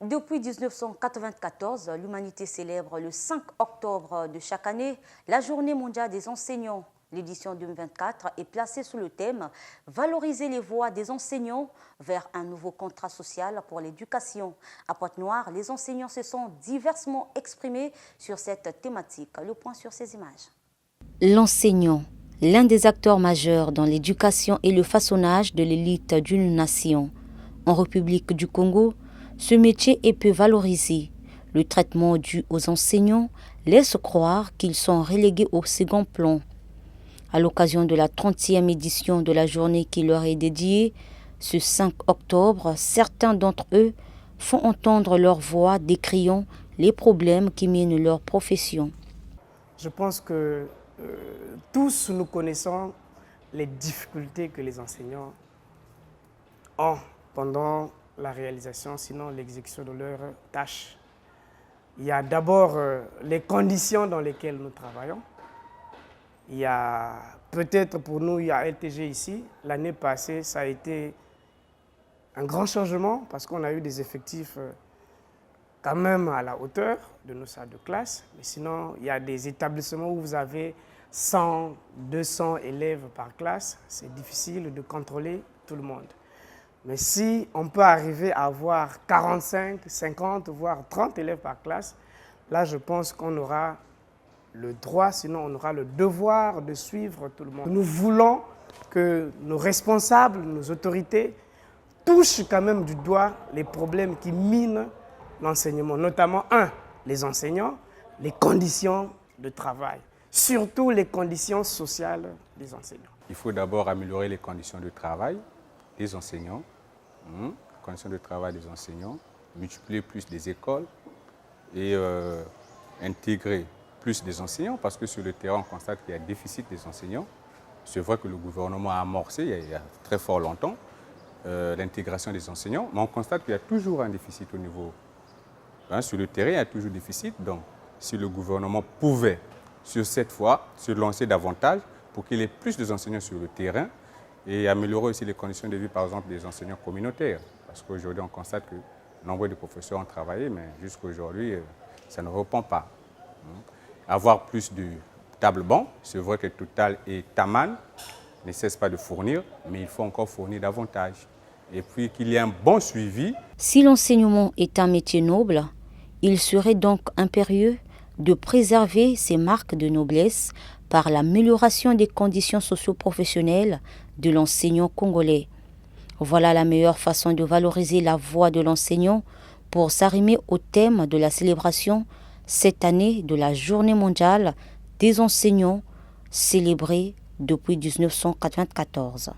Depuis 1994, l'humanité célèbre le 5 octobre de chaque année la Journée mondiale des enseignants. L'édition 2024 est placée sous le thème « Valoriser les voix des enseignants vers un nouveau contrat social pour l'éducation ». À Pointe-Noire, les enseignants se sont diversement exprimés sur cette thématique. Le point sur ces images. L'enseignant, l'un des acteurs majeurs dans l'éducation et le façonnage de l'élite d'une nation. En République du Congo, ce métier est peu valorisé. Le traitement dû aux enseignants laisse croire qu'ils sont relégués au second plan. À l'occasion de la 30e édition de la journée qui leur est dédiée, ce 5 octobre, certains d'entre eux font entendre leur voix décriant les problèmes qui minent leur profession. Je pense que tous nous connaissons les difficultés que les enseignants ont pendant la réalisation, sinon l'exécution de leurs tâches. Il y a d'abord les conditions dans lesquelles nous travaillons. Il y a peut-être pour nous, il y a LTG ici. L'année passée, ça a été un grand changement parce qu'on a eu des effectifs quand même à la hauteur de nos salles de classe. Mais sinon, il y a des établissements où vous avez 100, 200 élèves par classe. C'est difficile de contrôler tout le monde. Mais si on peut arriver à avoir 45, 50, voire 30 élèves par classe, là, je pense qu'on aura le droit, sinon on aura le devoir de suivre tout le monde. Nous voulons que nos responsables, nos autorités touchent quand même du doigt les problèmes qui minent l'enseignement, notamment, les enseignants, les conditions de travail, surtout les conditions sociales des enseignants. Il faut d'abord améliorer les conditions de travail des enseignants, multiplier plus les écoles et intégrer plus des enseignants, parce que sur le terrain, on constate qu'il y a un déficit des enseignants. C'est vrai que le gouvernement a amorcé, il y a très fort longtemps, l'intégration des enseignants, mais on constate qu'il y a toujours un déficit au niveau. Sur le terrain, il y a toujours un déficit. Donc, si le gouvernement pouvait, sur cette fois, se lancer davantage pour qu'il y ait plus d'enseignants sur le terrain et améliorer aussi les conditions de vie, par exemple, des enseignants communautaires. Parce qu'aujourd'hui, on constate que nombre de professeurs ont travaillé, mais jusqu'à aujourd'hui, ça ne répond pas. Avoir plus de tables bancs, c'est vrai que Total et Taman ne cessent pas de fournir, mais il faut encore fournir davantage. Et puis qu'il y ait un bon suivi. Si l'enseignement est un métier noble, il serait donc impérieux de préserver ces marques de noblesse par l'amélioration des conditions socio-professionnelles de l'enseignant congolais. Voilà la meilleure façon de valoriser la voix de l'enseignant pour s'arrimer au thème de la célébration cette année de la Journée mondiale des enseignants célébrée depuis 1994.